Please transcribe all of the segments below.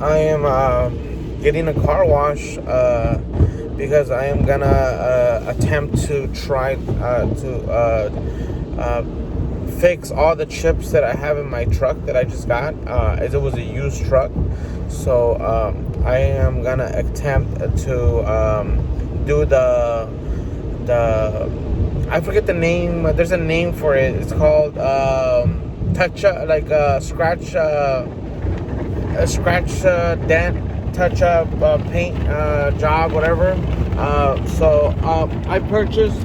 I am getting a car wash because I am gonna attempt to try to fix all the chips that I have in my truck that I just got. As it was a used truck, so I am gonna attempt to do the I forget the name. There's a name for it. It's called touch like scratch. A scratch, dent, touch up, paint job, whatever. So I purchased.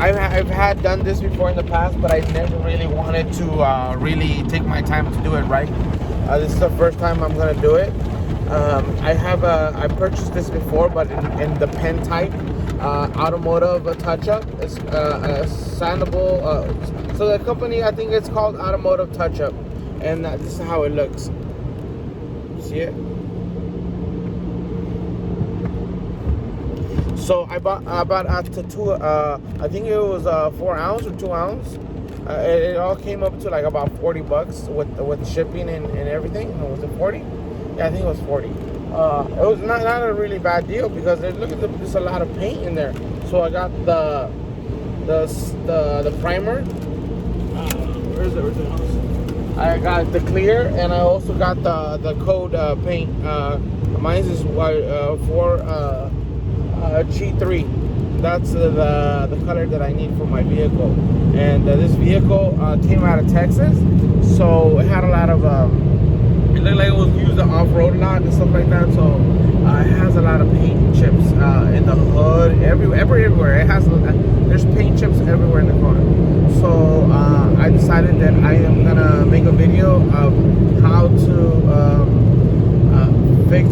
I've had done this before in the past, but I never really wanted to really take my time to do it right. This is the first time I'm gonna do it. I purchased this before, but in the pen type, automotive touch-up. It's sandable. So the company, I think it's called Automotive Touch-up, and this is how it looks. See it? So I bought to two. I think it was 4 ounce or 2 ounce. It all came up to like about $40 with shipping and everything. Was it 40? Yeah, I think it was 40. It was not a really bad deal because look at there's a lot of paint in there. So I got the primer. Where's it? I got the clear, and I also got the code paint. Mine is for G3. That's the color that I need for my vehicle. And this vehicle came out of Texas, so it had a lot of. It looked like it was used to off-road a lot and stuff like that. So it has a lot of paint chips in the hood, everywhere. It has there's paint chips everywhere in the car. So I decided that I am gonna make a video of how to fix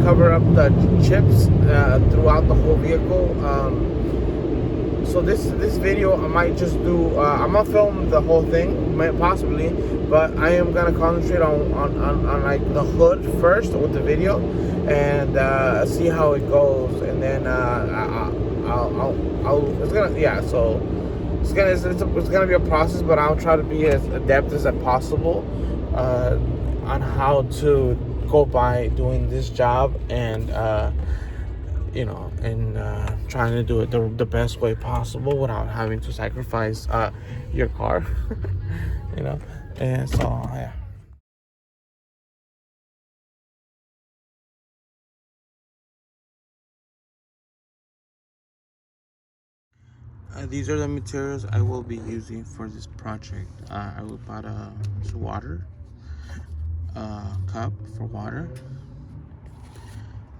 cover up the chips throughout the whole vehicle. So this video I might just do. I'm gonna film the whole thing, possibly, but I am gonna concentrate on like the hood first with the video and see how it goes, and then I'll it's gonna be a process, but I'll try to be as adept as possible on how to go by doing this job and trying to do it the best way possible without having to sacrifice your car. And so yeah. These are the materials I will be using for this project. I will buy water, a cup for water,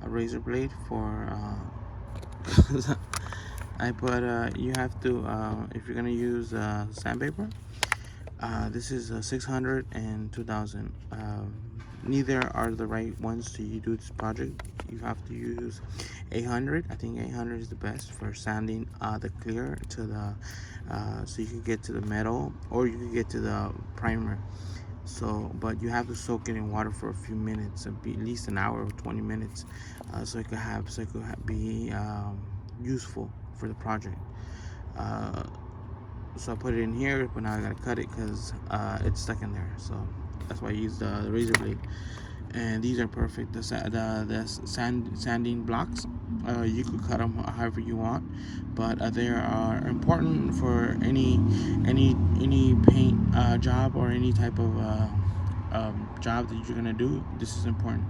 a razor blade for I put you have to if you're gonna use sandpaper, this is 600 and 2000. Neither are the right ones to do this project. You have to use 800. I think 800 is the best for sanding the clear to the so you can get to the metal, or you can get to the primer. So but you have to soak it in water for a few minutes, at least an hour or 20 minutes, so it could be useful for the project. So I put it in here, but now I gotta cut it because it's stuck in there. So that's why I used the razor blade. And these are perfect. The sanding blocks, you could cut them however you want, but they are important for any paint job or any type of job that you're gonna do. This is important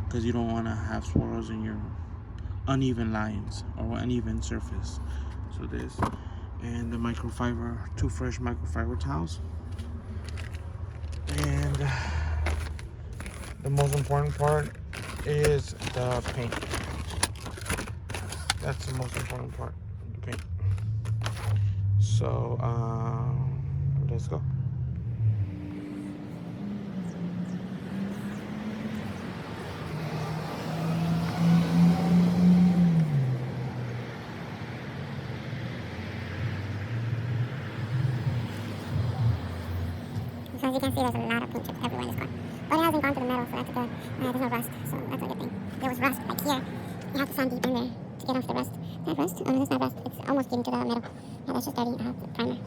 because you don't want to have swirls in your uneven lines or uneven surface. So this, and the two fresh microfiber towels, and the most important part is the paint. That's the most important part, the paint. So let's go. So as you can see, there's a lot of paint chips everywhere in this car. But it hasn't gone to the metal, so that's good. There's no rust, so that's a good thing. There was rust, like here. You have to sand deep in there to get off the rust. That rust? Oh no, that's not rust. It's almost getting to the metal. No, that's just dirty primer.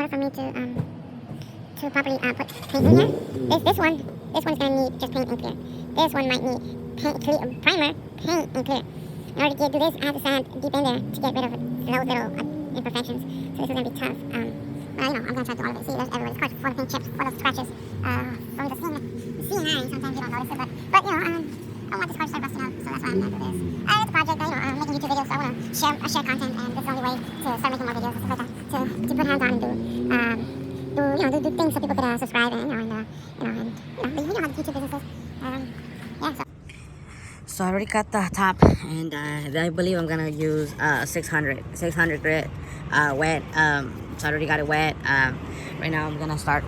for me to properly put paint in here. This one's gonna need just paint and clear. This one might need paint, clear, primer, paint, and clear. In order to do this, I have to sand deep in there to get rid of those little imperfections. So this is gonna be tough. I'm gonna try to do all of it. See, there's everywhere. Of course, for the paint chips, for those scratches from the CNI. Sometimes you don't notice it, but I don't want this car to start busting out, so that's why I'm gonna do this. It's a project. I'm making YouTube videos, so I want to share content, and this is the only way to start making more videos and stuff like that. To put hands on and do things so people could subscribe and how the YouTube business is. So. So I already cut the top, and I believe I'm gonna use 600 grit wet. So I already got it wet. Right now I'm gonna start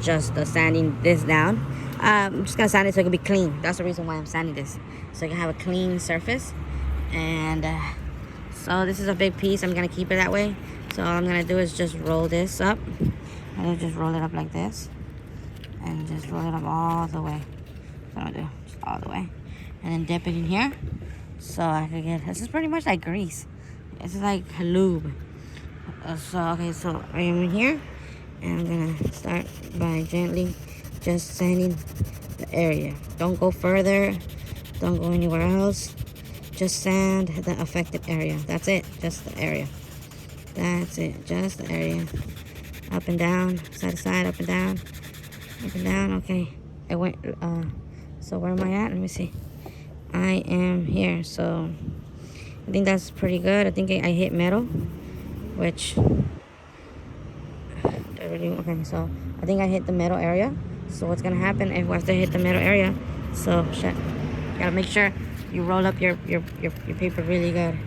just sanding this down. I'm just gonna sand it so it can be clean. That's the reason why I'm sanding this, so I can have a clean surface. And so this is a big piece. I'm gonna keep it that way. So all I'm gonna do is just roll this up. I'm gonna just roll it up like this, and just roll it up all the way. That's what I'm gonna do, just all the way, and then dip it in here. So I can get. This is pretty much like grease. This is like lube. So I am in here, and I'm gonna start by gently just sanding the area. Don't go further. Don't go anywhere else. Just sand the affected area. That's it. Just the area. That's it. Just the area. Up and down, side to side, up and down, up and down. Okay, it went. So where am I at? Let me see. I am here. So I think that's pretty good. I think I hit metal, which okay. So I think I hit the metal area. So what's gonna happen if after I hit the metal area? So shit. Gotta make sure you roll up your paper really good.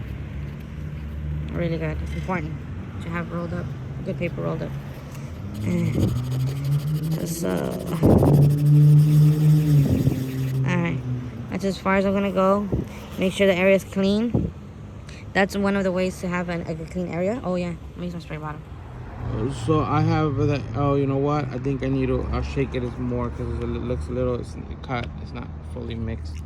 Really good. It's important to have rolled up, good paper rolled up. So alright, that's as far as I'm gonna go. Make sure the area is clean. That's one of the ways to have a clean area. Oh yeah, let me use my spray bottle. So I have that. Oh, you know what? I think I need to shake it more because it looks a little cut. It's not fully mixed.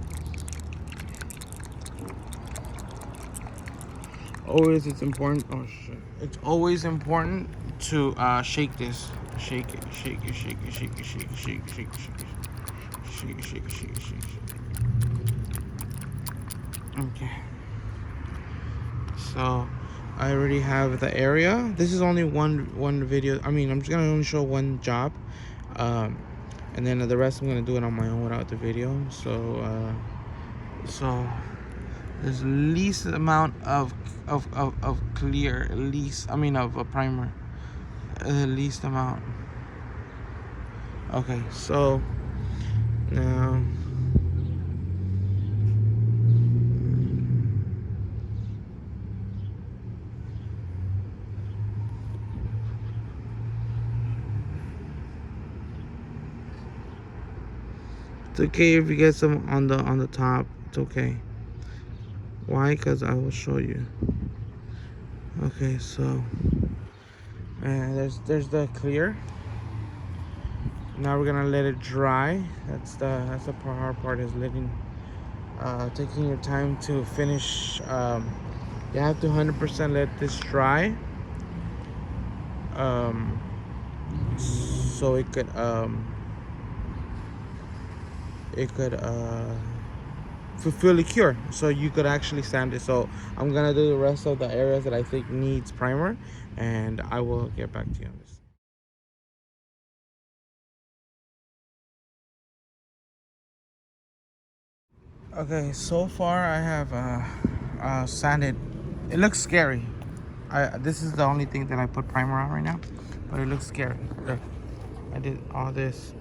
Always, it's important. Oh shit! It's always important to shake this. Shake it. Shake it. Shake it. Shake it. Shake it. Shake it. Shake it. Shake it. Shake it. Shake it. Shake it. Shake it. Okay. So I already have the area. This is only one video. I mean, I'm just gonna only show one job, and then the rest I'm gonna do it on my own without the video. So there's least amount of clear, of primer, least amount. Okay, so now. It's okay if you get some on the top. It's okay. Why? Because I will show you. Okay, so there's the clear. Now we're gonna let it dry. That's the hard part, is taking your time to finish. You have to 100% let this dry. So it could fully cure, so you could actually sand it. So I'm gonna do the rest of the areas that I think needs primer, and I will get back to you on this. Okay, so far I have sanded. It looks scary. This is the only thing that I put primer on right now, but it looks scary. Look, I did all this.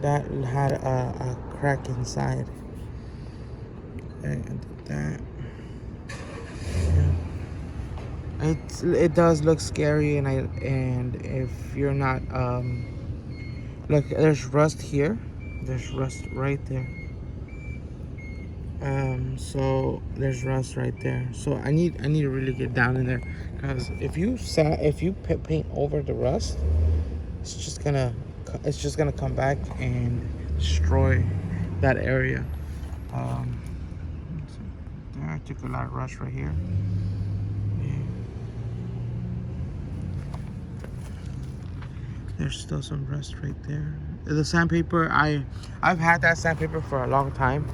That had a crack inside, and that, yeah. It does look scary, and if you're not look, there's rust here, there's rust right there. So there's rust right there. So I need to really get down in there, because if you paint over the rust, it's just gonna come back and destroy that area. I took a lot of rust right here. Yeah. There's still some rust right there. The sandpaper, I've had that sandpaper for a long time.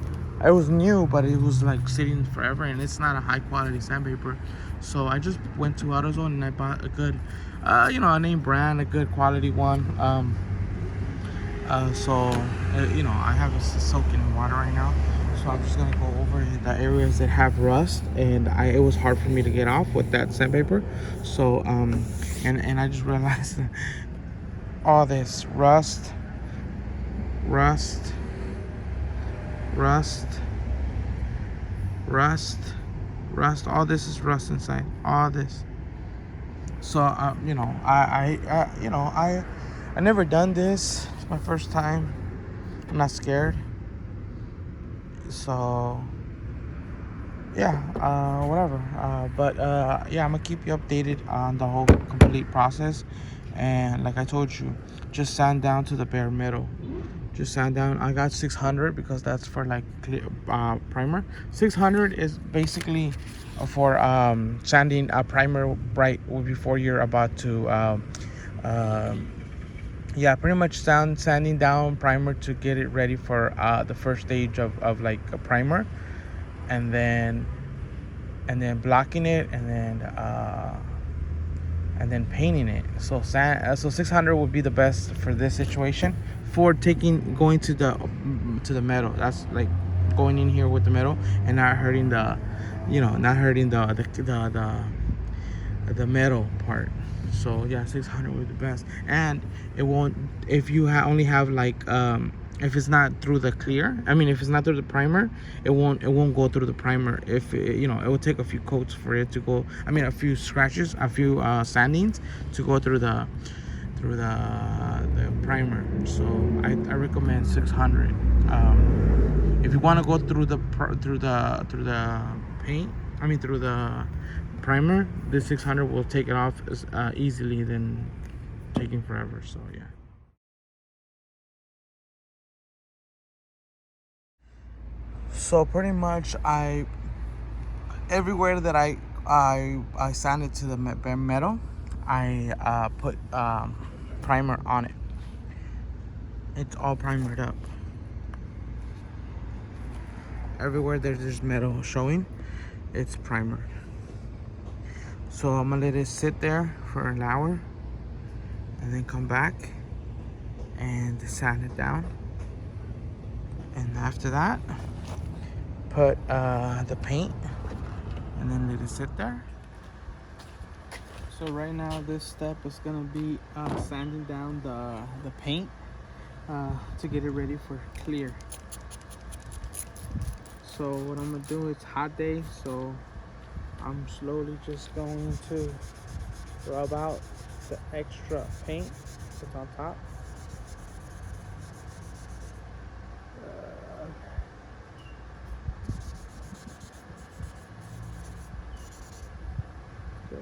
It was new, but it was like sitting forever, and it's not a high quality sandpaper. So I just went to AutoZone and I bought a good, a name brand, a good quality one. I have it soaking in water right now. So I'm just gonna go over the areas that have rust, and it was hard for me to get off with that sandpaper. So and I just realized that all this rust, all this is rust inside, all this. So I never done this. It's my first time. I'm not scared. So yeah, whatever. I'm gonna keep you updated on the whole complete process. And like I told you, just sand down to the bare metal. Just sand down. I got 600 because that's for like clear, primer. 600 is basically for sanding a primer right before you're about to pretty much sanding down primer to get it ready for the first stage of like a primer, and then blocking it, and then painting it. So 600 would be the best for this situation, for going to the metal. That's like going in here with the metal and not hurting the metal part. So yeah, 600 would be the best. And it won't, if you only have like if it's not through the clear, if it's not through the primer, it won't go through the primer. If it will take a few coats for it to go, a few scratches, a few sandings to go through the primer. So I recommend 600. If you want to go through the paint, through the primer, this 600 will take it off easily than taking forever. So yeah. So pretty much everywhere that I sanded to the bare metal, I put primer on it. It's all primered up. Everywhere there's metal showing, it's primered. So I'm gonna let it sit there for an hour and then come back and sand it down. And after that, put the paint and then let it sit there. So right now this step is gonna be sanding down the paint to get it ready for clear. So what I'm gonna do, it's hot day, so I'm slowly just going to rub out the extra paint that's on top. Good.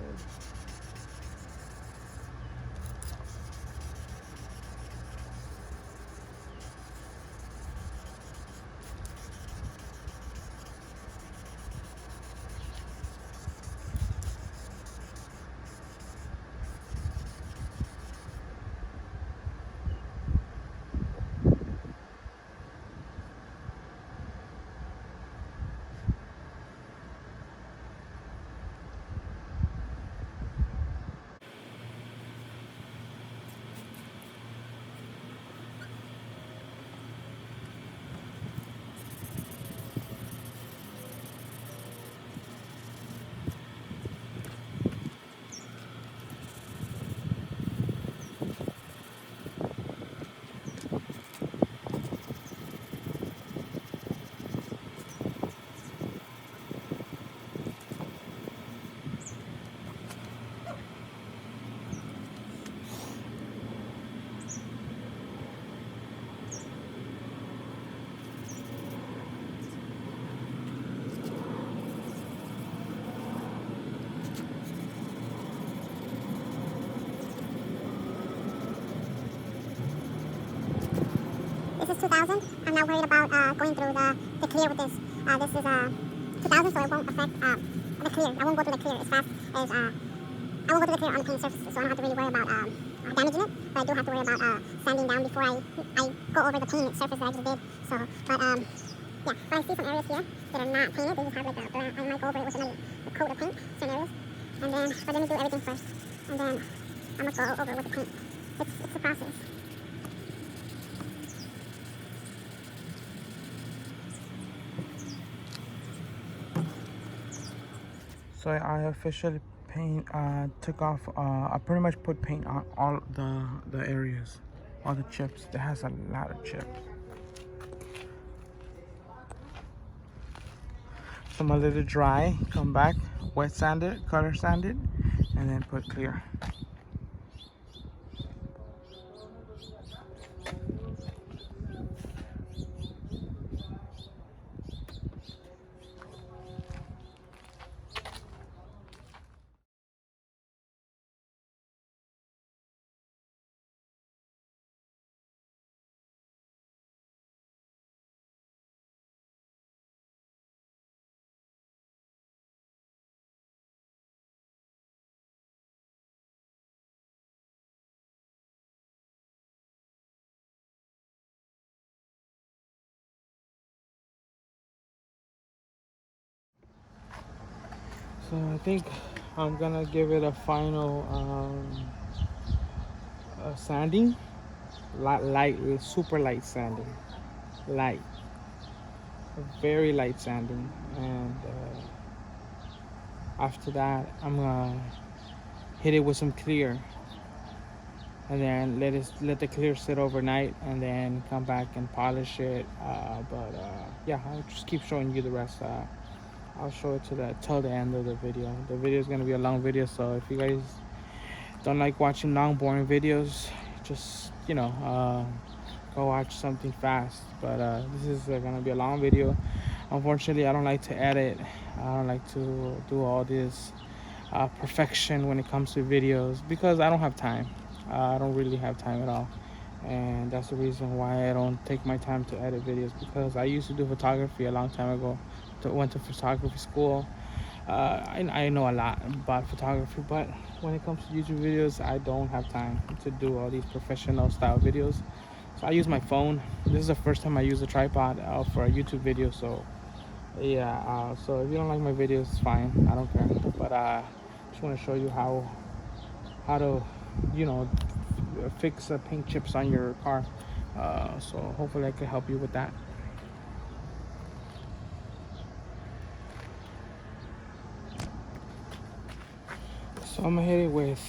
This is 2000. I'm not worried about going through the clear with this. This is 2000, so it won't affect the clear. I won't go through the clear as fast as I won't go through the clear on the paint surface, so I don't have to really worry about damaging it, but I do have to worry about sanding down before I go over the painted surface that I just did. So, but yeah, but I see some areas here that are not painted. They just have like a black. I might go over it with another coat of paint, certain areas, and then but let me do everything first, and then I'm gonna go over it with the paint. It's a process. So I officially took off. I pretty much put paint on all the areas, all the chips. It has a lot of chips. So I'm gonna let it dry, come back, wet sand it, color sand it, and then put clear. So I think I'm gonna give it a final sanding, light, super light sanding, light, very light sanding, and after that I'm gonna hit it with some clear, and then let the clear sit overnight, and then come back and polish it. Yeah, I'll just keep showing you the rest. I'll show it till the end of the video. The video is gonna be a long video, so if you guys don't like watching long, boring videos, just go watch something fast. But this is gonna be a long video. Unfortunately, I don't like to edit. I don't like to do all this perfection when it comes to videos because I don't have time. I don't really have time at all, and that's the reason why I don't take my time to edit videos, because I used to do photography a long time ago. Went to photography school. I know a lot about photography, but when it comes to YouTube videos, I don't have time to do all these professional style videos. So I use my phone. This is the first time I use a tripod for a YouTube video. So yeah, so if you don't like my videos, it's fine. I don't care. But just want to show you how to, fix paint chips on your car. So hopefully I can help you with that. So I'm gonna hit it with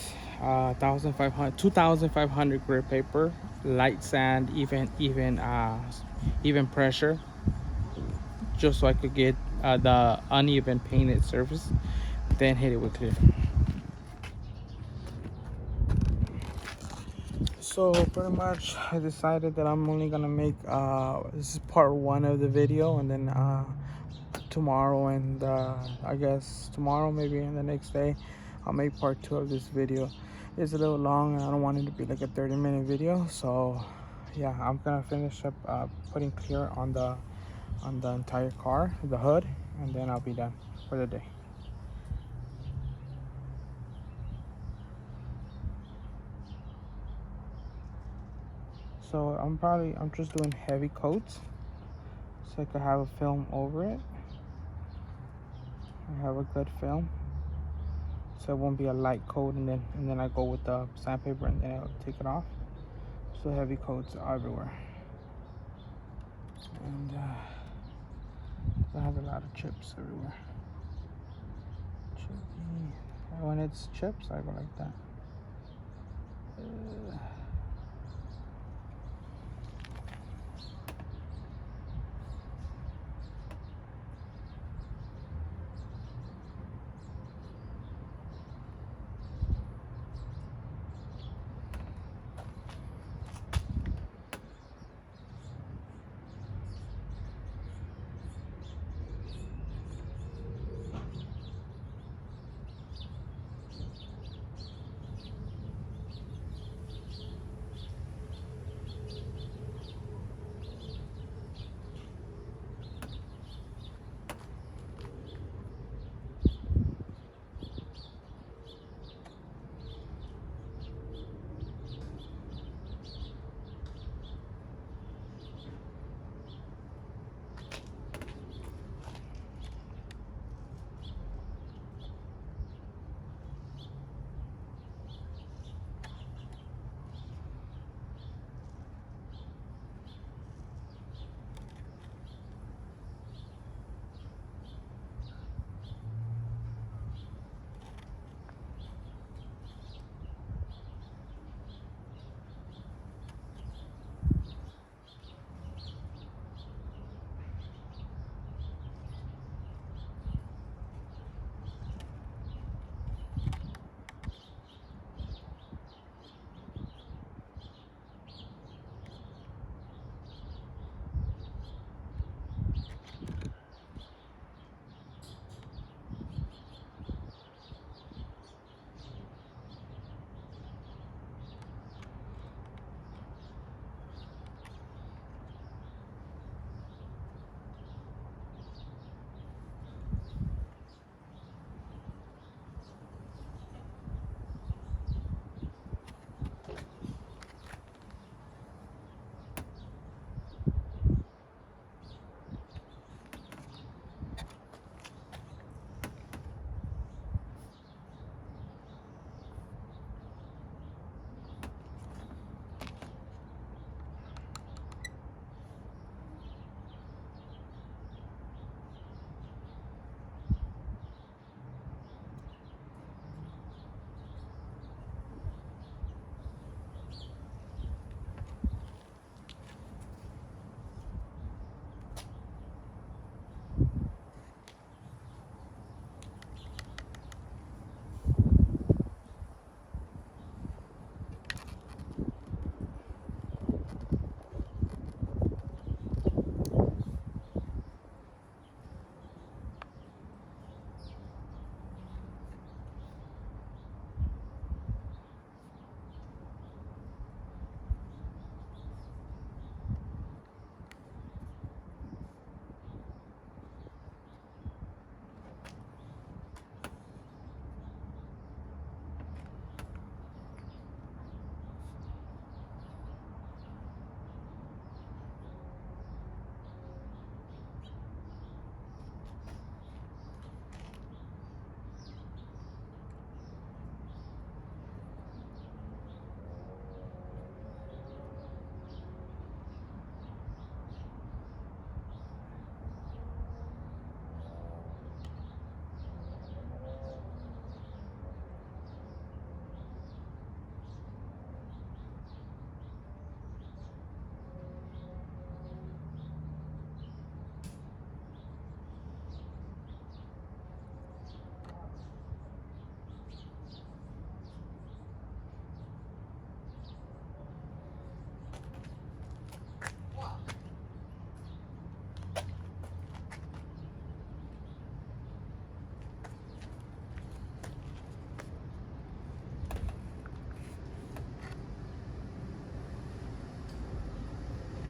2,500 grit paper, light sand, even pressure, just so I could get the uneven painted surface. Then hit it with clear. So pretty much I decided that I'm only gonna make this is part 1 of the video, and then tomorrow and I guess tomorrow, maybe in the next day, I'll make part 2 of this video. It's a little long and I don't want it to be like a 30-minute video. So yeah, I'm gonna finish up putting clear on the entire car, the hood, and then I'll be done for the day. So I'm just doing heavy coats so I could have a film over it. I have a good film, so it won't be a light coat, and then I go with the sandpaper and then I'll take it off. So heavy coats everywhere, and I have a lot of chips everywhere. Chippy. When it's chips, I go like that.